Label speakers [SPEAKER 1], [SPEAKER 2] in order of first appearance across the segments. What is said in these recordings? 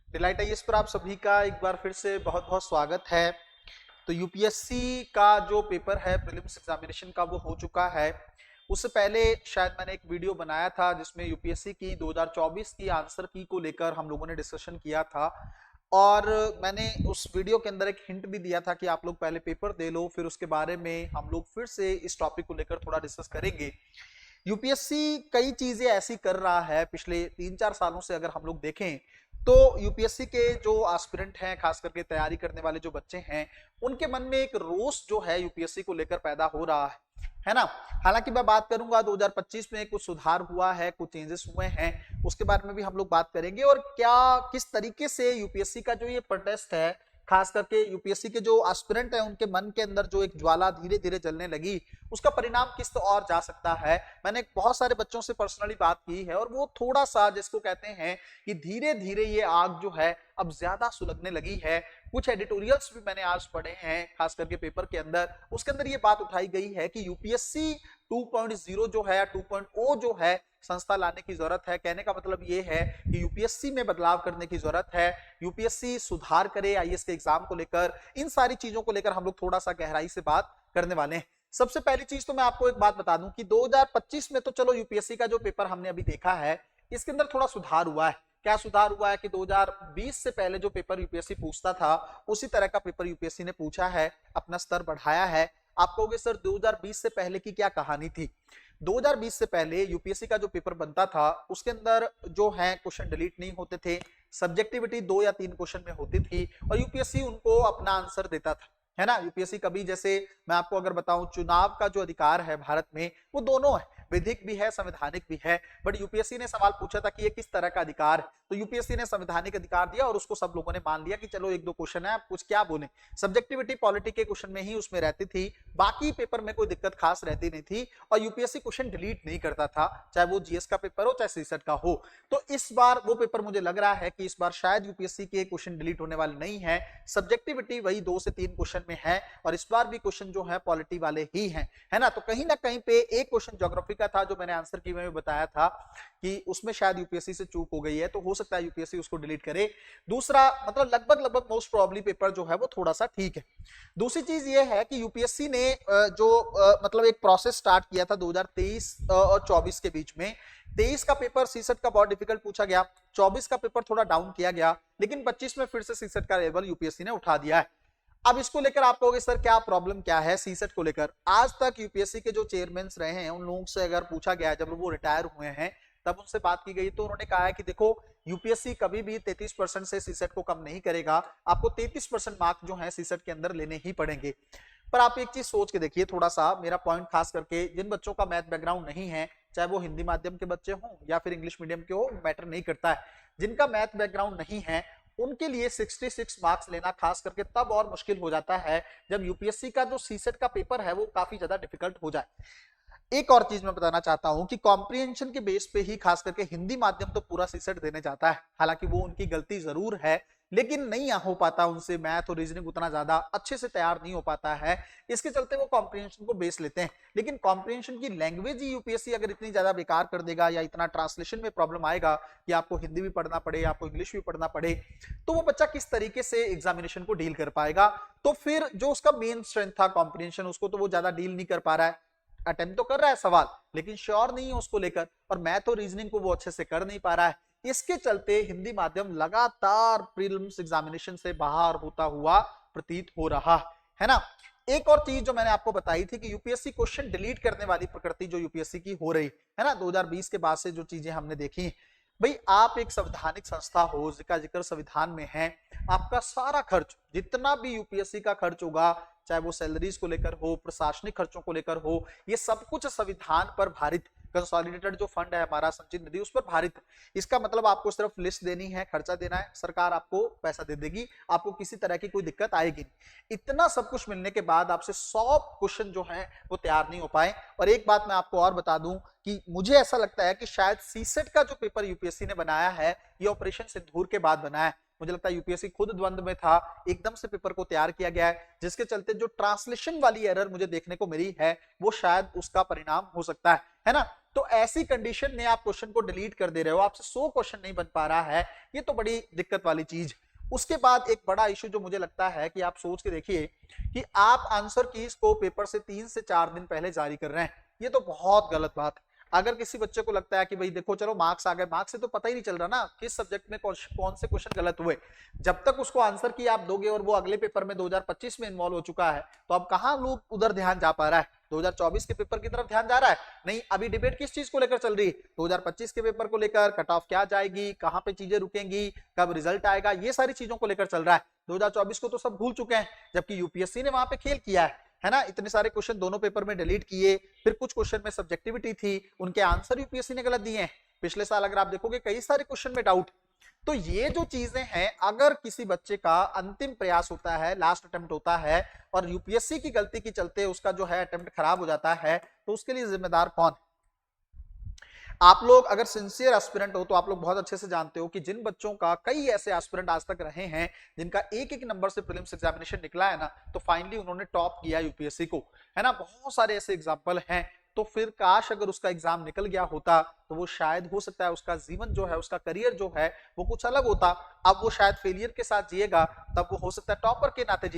[SPEAKER 1] Delight IAS पर आप सभी का एक बार फिर से बहुत बहुत स्वागत है। तो यूपीएससी का जो पेपर है प्रीलिम्स एग्जामिनेशन का वो हो चुका है। उससे पहले शायद मैंने एक वीडियो बनाया था जिसमें यूपीएससी की 2024 की आंसर की को लेकर हम लोगों ने डिस्कशन किया था, और मैंने उस वीडियो के अंदर एक हिंट भी दिया था कि आप लोग पहले पेपर दे लो, फिर उसके बारे में हम लोग फिर से इस टॉपिक को लेकर थोड़ा डिस्कस करेंगे। यूपीएससी कई चीजें ऐसी कर रहा है पिछले 3-4 सालों से। अगर हम लोग देखें तो यूपीएससी के जो एस्पिरेंट हैं, खास करके तैयारी करने वाले जो बच्चे हैं, उनके मन में एक रोष जो है यूपीएससी को लेकर पैदा हो रहा है ना। हालांकि मैं बात करूंगा 2025 में कुछ सुधार हुआ है, कुछ चेंजेस हुए हैं, उसके बारे में भी हम लोग बात करेंगे। और क्या किस तरीके से यूपीएससी का जो ये प्रोटेस्ट है, खास करके यूपीएससी के जो एस्पिरेंट हैं उनके मन के अंदर जो एक ज्वाला धीरे धीरे जलने लगी, उसका परिणाम किस तो और जा सकता है। मैंने बहुत सारे बच्चों से पर्सनली बात की है और वो थोड़ा सा जिसको कहते हैं कि धीरे धीरे ये आग जो है अब ज्यादा सुलगने लगी है। कुछ एडिटोरियल्स भी मैंने आज पढ़े हैं, खास करके पेपर के अंदर, उसके अंदर ये बात उठाई गई है कि यूपीएससी 2.0 जो है, 2.0 जो है संस्था लाने की जरूरत है। कहने का मतलब ये है कि यूपीएससी में बदलाव करने की जरूरत है, यूपीएससी सुधार करे आईएएस के एग्जाम को लेकर। इन सारी चीजों को लेकर हम लोग थोड़ा सा गहराई से बात करने वाले हैं। सबसे पहली चीज तो मैं आपको एक बात बता दूं कि 2025 में तो चलो यूपीएससी का जो पेपर हमने अभी देखा है, इसके अंदर थोड़ा सुधार हुआ है। क्या सुधार हुआ है कि 2020 से पहले जो पेपर यूपीएससी पूछता था उसी तरह का पेपर यूपीएससी ने पूछा है, अपना स्तर बढ़ाया है। आप कहोगे सर 2020 से पहले की क्या कहानी थी? 2020 से पहले यूपीएससी का जो पेपर बनता था उसके अंदर जो है क्वेश्चन डिलीट नहीं होते थे, सब्जेक्टिविटी 2 या 3 क्वेश्चन में होती थी और यूपीएससी उनको अपना आंसर देता था, है ना। यूपीएससी कभी, जैसे मैं आपको अगर बताऊं, चुनाव का जो अधिकार है भारत में वो दोनों है, विधिक भी है, संवैधानिक भी है। बट यूपीएससी ने सवाल पूछा था कि ये किस तरह का अधिकार है, तो यूपीएससी ने संवैधानिक अधिकार दिया और उसको सब लोगों ने मान लिया कि चलो 1-2 क्वेश्चन है, आप कुछ क्या बोले। सब्जेक्टिविटी पॉलिटी के क्वेश्चन में ही उसमें रहती थी, बाकी पेपर में कोई दिक्कत खास रहती नहीं थी और यूपीएससी क्वेश्चन डिलीट नहीं करता था, चाहे वो जीएस का पेपर हो चाहे सीसेट का हो। तो इस बार वो पेपर मुझे लग रहा है कि इस बार शायद यूपीएससी के क्वेश्चन डिलीट होने वाले नहीं है, सब्जेक्टिविटी वही 2 से 3 क्वेश्चन में है और इस बार भी क्वेश्चन जो है पॉलिटी वाले ही हैं, है ना। तो कहीं ना कहीं पे एक क्वेश्चन ज्योग्राफी का था जो मैंने आंसर की में बताया था कि उसमें शायद यूपीएससी से चूक हो गई है, तो हो सकता है यूपीएससी उसको डिलीट करे। दूसरा मतलब लगभग मोस्ट प्रोबेबली पेपर जो है वो थोड़ा सा ठीक है। दूसरी चीज ये है कि यूपीएससी ने जो मतलब एक प्रोसेस स्टार्ट किया था 2023 और 24 के बीच में। 23 का पेपर सीसेट का बहुत डिफिकल्ट पूछा गया, 24 का पेपर थोड़ा डाउन किया गया, लेकिन 25 में फिर से सीसेट का लेवल यूपीएससी ने उठा दिया है। अब इसको लेकर आप कहोगे सर क्या प्रॉब्लम क्या है सीसेट को लेकर? आज तक यूपीएससी के जो चेयरमैन रहे हैं उन लोगों से अगर पूछा गया, जब वो रिटायर हुए हैं तब उनसे बात की गई तो उन्होंने कहा है कि देखो यूपीएससी कभी भी 33% से सीसेट को कम नहीं करेगा, आपको 33% मार्क जो है सीसेट के अंदर लेने ही पड़ेंगे। पर आप एक चीज सोच के देखिए थोड़ा सा, मेरा पॉइंट खास करके जिन बच्चों का मैथ बैकग्राउंड नहीं है, चाहे वो हिंदी माध्यम के बच्चे हों या फिर इंग्लिश मीडियम के हो, मैटर नहीं करता है, जिनका मैथ बैकग्राउंड नहीं है उनके लिए 66 मार्क्स लेना खास करके तब और मुश्किल हो जाता है जब यूपीएससी का जो सीसेट का पेपर है वो काफी ज्यादा डिफिकल्ट हो जाए। एक और चीज मैं बताना चाहता हूं कि कॉम्प्रिहेंशन के बेस पे ही खास करके हिंदी माध्यम तो पूरा सीसेट देने जाता है, हालांकि वो उनकी गलती जरूर है, लेकिन नहीं हो पाता उनसे, मैथ और रीजनिंग उतना ज्यादा अच्छे से तैयार नहीं हो पाता है, इसके चलते वो कॉम्प्रिहेंशन को बेस लेते हैं। लेकिन कॉम्प्रिहेंशन की लैंग्वेज ही यूपीएससी अगर इतनी ज्यादा बेकार कर देगा या इतना ट्रांसलेशन में प्रॉब्लम आएगा कि आपको हिंदी भी पढ़ना पड़े, आपको इंग्लिश भी पढ़ना पड़े, तो वो बच्चा किस तरीके से एग्जामिनेशन को डील कर पाएगा? तो फिर जो उसका मेन स्ट्रेंथ था कॉम्प्रिहेंशन, उसको तो वो ज्यादा डील नहीं कर पा रहा है। अटेम्प्ट तो कर रहा है सवाल, लेकिन श्योर नहीं है उसको लेकर, और मैथ और रीजनिंग को वो अच्छे से कर नहीं पा रहा है। इसके चलते हिंदी माध्यम लगातार प्रीलिम्स एग्जामिनेशन से बाहर होता हुआ प्रतीत हो रहा है ना। एक और चीज जो मैंने आपको बताई थी कि यूपीएससी क्वेश्चन डिलीट करने वाली प्रकृति जो यूपीएससी की हो रही है ना, 2020 के बाद से जो चीजें हमने देखी। भाई आप एक संवैधानिक संस्था हो जिसका जिक्र संविधान में है, आपका सारा खर्च जितना भी यूपीएससी का खर्च होगा, चाहे वो सैलरीज को लेकर हो, प्रशासनिक खर्चों को लेकर हो, ये सब कुछ संविधान पर भारित, कंसोलिडेटेड जो फंड है हमारा संचित निधि उस पर भारित। इसका मतलब आपको सिर्फ लिस्ट देनी है, खर्चा देना है, सरकार आपको पैसा दे देगी, आपको किसी तरह की कोई दिक्कत आएगी नहीं। इतना सब कुछ मिलने के बाद आपसे 100 क्वेश्चन जो है वो तैयार नहीं हो पाए। और एक बात मैं आपको और बता दूं कि मुझे ऐसा लगता है कि शायद सीसेट का जो पेपर यूपीएससी ने बनाया है ये ऑपरेशन सिंदूर के बाद बनाया है। मुझे लगता है यूपीएससी खुद द्वंद में था, एकदम से पेपर को तैयार किया गया है, जिसके चलते जो ट्रांसलेशन वाली एरर मुझे देखने को मिली है वो शायद उसका परिणाम हो सकता है ना। तो ऐसी कंडीशन में आप क्वेश्चन को डिलीट कर दे रहे हो, आपसे 100 क्वेश्चन नहीं बन पा रहा है, ये तो बड़ी दिक्कत वाली चीज। उसके बाद एक बड़ा इश्यू जो मुझे लगता है कि आप सोच के देखिए कि आप आंसर कीज को पेपर से 3 से 4 दिन पहले जारी कर रहे हैं, ये तो बहुत गलत बात है। अगर किसी बच्चे को लगता है कि भाई देखो चलो मार्क्स आ गए, मार्क्स से तो पता ही नहीं चल रहा ना किस सब्जेक्ट में कौन से क्वेश्चन गलत हुए। जब तक उसको आंसर की आप दोगे और वो अगले पेपर में 2025 में इन्वॉल्व हो चुका है, तो अब कहां लोग उधर ध्यान जा पा रहा है, 2024 के पेपर की तरफ ध्यान जा रहा है नहीं। अभी डिबेट किस चीज को लेकर चल रही है, 2025 के पेपर को लेकर, कट ऑफ क्या जाएगी, कहां पे चीजें रुकेंगी, कब रिजल्ट आएगा, ये सारी चीजों को लेकर चल रहा है। 2024 को तो सब भूल चुके हैं, जबकि यूपीएससी ने वहां पे खेल किया है ना। इतने सारे क्वेश्चन दोनों पेपर में डिलीट किए, फिर कुछ क्वेश्चन में सब्जेक्टिविटी थी, उनके आंसर यूपीएससी ने गलत दिए हैं। पिछले साल अगर आप देखोगे कई सारे क्वेश्चन में डाउट। तो ये जो चीजें हैं, अगर किसी बच्चे का अंतिम प्रयास होता है, लास्ट अटेम्प्ट होता है, और यूपीएससी की गलती के चलते उसका जो है अटेम्प्ट खराब हो जाता है, तो उसके लिए जिम्मेदार कौन? आप लोग अगर सिंसियर एस्पिरेंट हो तो आप लोग बहुत अच्छे से जानते हो कि जिन बच्चों का, कई ऐसे एस्पिरेंट आज तक रहे हैं जिनका एक एक नंबर से प्रीलिम्स एग्जामिनेशन निकला है ना, तो फाइनली उन्होंने टॉप किया यूपीएससी को, है ना। बहुत सारे ऐसे एग्जाम्पल हैं। तो फिर काश अगर उसका एग्जाम निकल गया होता तो वो शायद हो सकता है उसका जीवन जो है, उसका करियर जो है वो कुछ अलग होता। अब वो शायद फेलियर के साथ जिएगा, तब वो हो सकता है टॉपर के नाते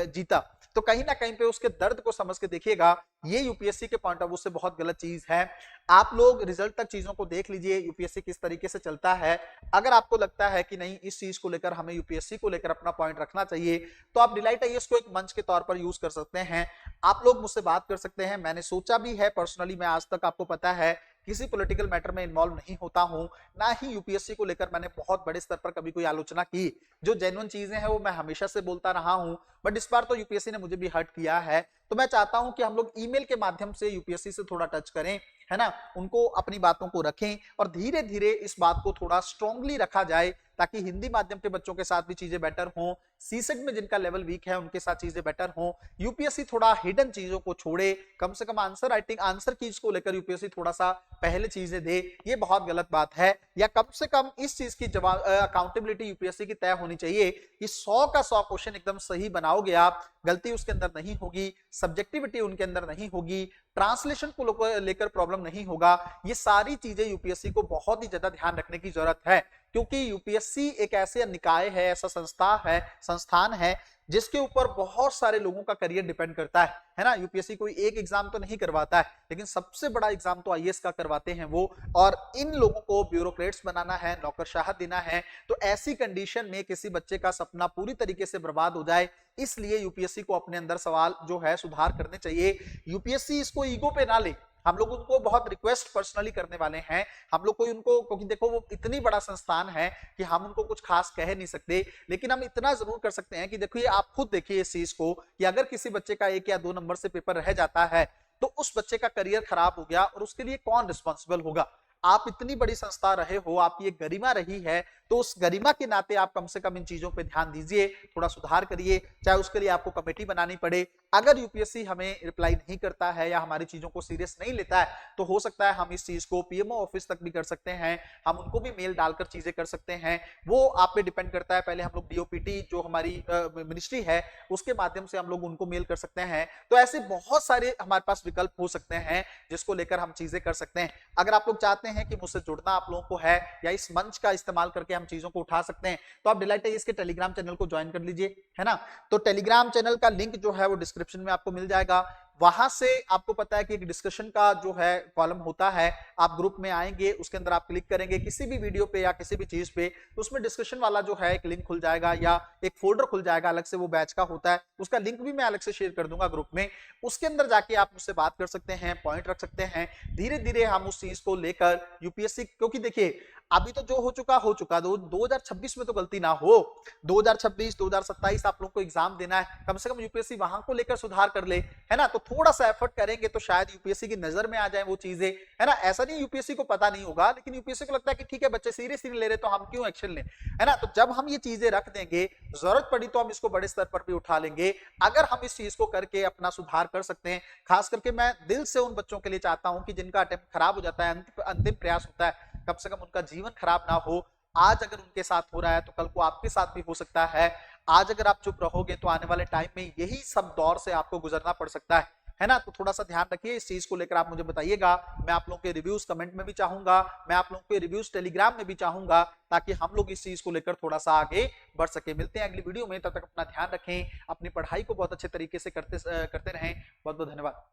[SPEAKER 1] जीता। तो कहीं ना कहीं पे उसके दर्द को समझ के देखिएगा, ये यूपीएससी के पॉइंट ऑफ व्यू से बहुत गलत चीज है। आप लोग रिजल्ट तक चीजों को देख लीजिए, यूपीएससी किस तरीके से चलता है। अगर आपको लगता है कि नहीं इस चीज को लेकर हमें यूपीएससी को लेकर अपना पॉइंट रखना चाहिए, तो आप डिलाइट आईएएस को एक मंच के तौर पर यूज कर सकते हैं। आप लोग मुझसे बात कर सकते हैं, मैंने सोचा भी है पर्सनली, मैं आज तक आपको पता है किसी पॉलिटिकल मैटर में इन्वॉल्व नहीं होता हूं, ना ही यूपीएससी को लेकर मैंने बहुत बड़े स्तर पर कभी कोई आलोचना की। जो जेन्युइन चीजें हैं वो मैं हमेशा से बोलता रहा हूं, बट इस बार तो यूपीएससी ने मुझे भी हर्ट किया है। तो मैं चाहता हूं कि हम लोग ईमेल के माध्यम से यूपीएससी से थोड़ा टच करें, है ना, उनको अपनी बातों को रखें और धीरे धीरे इस बात को थोड़ा स्ट्रांगली रखा जाए, ताकि हिंदी माध्यम के बच्चों के साथ भी चीजें बेटर हों, सीसेट में जिनका लेवल वीक है उनके साथ चीजें बेटर हों। यूपीएससी थोड़ा हिडन चीजों को छोड़े, कम से कम आंसर राइटिंग, आंसर कीज को लेकर यूपीएससी थोड़ा सा पहले चीजें दे, ये बहुत गलत बात है। या कम से कम इस चीज की जवाब अकाउंटेबिलिटी यूपीएससी की तय होनी चाहिए कि 100 का 100 क्वेश्चन एकदम सही बनाओगे आप, गलती उसके अंदर नहीं होगी, सब्जेक्टिविटी उनके अंदर नहीं होगी, ट्रांसलेशन को लेकर प्रॉब्लम नहीं होगा। ये सारी चीजें यूपीएससी को बहुत ही ज्यादा ध्यान रखने की जरूरत है, क्योंकि यूपीएससी एक ऐसे निकाय है, ऐसा संस्थान है जिसके ऊपर बहुत सारे लोगों का करियर डिपेंड करता है ना। यूपीएससी कोई एक एग्जाम तो नहीं करवाता है, लेकिन सबसे बड़ा एग्जाम तो आईएएस का करवाते हैं वो, और इन लोगों को ब्यूरोक्रेट्स बनाना है, नौकरशाह देना है। तो ऐसी कंडीशन में किसी बच्चे का सपना पूरी तरीके से बर्बाद हो जाए, इसलिए यूपीएससी को अपने अंदर सवाल जो है सुधार करने चाहिए। यूपीएससी इसको ईगो पे ना ले, हम लोग उनको बहुत रिक्वेस्ट पर्सनली करने वाले हैं। हम लोग कोई उनको, क्योंकि देखो वो इतनी बड़ा संस्थान है कि हम उनको कुछ खास कह नहीं सकते, लेकिन हम इतना जरूर कर सकते हैं कि देखिए आप खुद देखिए इस चीज को कि अगर किसी बच्चे का 1 या 2 नंबर से पेपर रह जाता है तो उस बच्चे का करियर खराब हो गया और उसके लिए कौन रिस्पॉन्सिबल होगा। आप इतनी बड़ी संस्था रहे हो, आपकी एक गरिमा रही है, तो उस गरिमा के नाते आप कम से कम इन चीजों पे ध्यान दीजिए, थोड़ा सुधार करिए, चाहे उसके लिए आपको कमेटी बनानी पड़े। अगर यूपीएससी हमें रिप्लाई नहीं करता है या हमारी चीजों को सीरियस नहीं लेता है, तो हो सकता है हम इस चीज को पीएमओ ऑफिस तक भी कर सकते हैं, हम उनको भी मेल डालकर चीजें कर सकते हैं। वो आप पे डिपेंड करता है, पहले हम लोग डीओपीटी जो हमारी मिनिस्ट्री है उसके माध्यम से हम लोग उनको मेल कर सकते हैं। तो ऐसे बहुत सारे हमारे पास विकल्प हो सकते हैं जिसको लेकर हम चीजें कर सकते हैं। अगर आप लोग चाहते हैं कि मुझसे जुड़ना आप लोगों को है या इस मंच का इस्तेमाल करके हम चीजों को उठा सकते हैं, तो आप डिलाइट आईएएस के टेलीग्राम चैनल को ज्वाइन कर लीजिए, है ना। तो टेलीग्राम चैनल का लिंक जो है वो डिस्क्रिप्शन में आपको मिल जाएगा। वहां से आपको पता है कि एक डिस्कशन का जो है कॉलम होता है, आप ग्रुप में आएंगे, उसके अंदर आप क्लिक करेंगे किसी भी वीडियो पे या किसी भी चीज पे, तो उसमें डिस्कशन वाला जो है एक लिंक खुल जाएगा या एक फोल्डर खुल जाएगा, अलग से वो बैच का होता है, उसका लिंक भी मैं अलग से शेयर कर दूंगा ग्रुप में। उसके अंदर जाके आप मुझसे बात कर सकते हैं, पॉइंट रख सकते हैं, धीरे धीरे हम उस चीज को लेकर यूपीएससी, क्योंकि देखिए अभी तो जो हो चुका 2026 में तो गलती ना हो, 2026 2027 आप लोग को एग्जाम देना है, कम से कम यूपीएससी वहां को लेकर सुधार कर ले, है ना। तो थोड़ा सा एफर्ट करेंगे तो शायद यूपीएससी की नजर में आ जाए वो चीजें, है ना। ऐसा नहीं यूपीएससी को पता नहीं होगा, लेकिन यूपीएससी को लगता है कि ठीक है बच्चे सीरियस नहीं ले रहे तो हम क्यों एक्शन लें, है ना। तो जब हम ये चीजें रख देंगे, जरूरत पड़ी तो हम इसको बड़े स्तर पर भी उठा लेंगे। अगर हम इस चीज को करके अपना सुधार कर सकते हैं, खास करके मैं दिल से उन बच्चों के लिए चाहता हूं कि जिनका अटेम्प्ट खराब हो जाता है, अंतिम प्रयास होता है, कम से कम उनका जीवन खराब ना हो। आज अगर उनके साथ हो रहा है तो कल को आपके साथ भी हो सकता है। आज अगर आप चुप रहोगे तो आने वाले टाइम में यही सब दौर से आपको गुजरना पड़ सकता है। है ना। तो थोड़ा सा ध्यान रखिए, इस चीज को लेकर आप मुझे बताइएगा। मैं आप लोगों के रिव्यूज कमेंट में भी चाहूंगा, मैं आप लोगों के रिव्यूज टेलीग्राम में भी चाहूंगा, ताकि हम लोग इस चीज को लेकर थोड़ा सा आगे बढ़ सके। मिलते हैं अगली वीडियो में, तब तक अपना ध्यान रखें, अपनी पढ़ाई को बहुत अच्छे तरीके से करते रहें। बहुत बहुत धन्यवाद।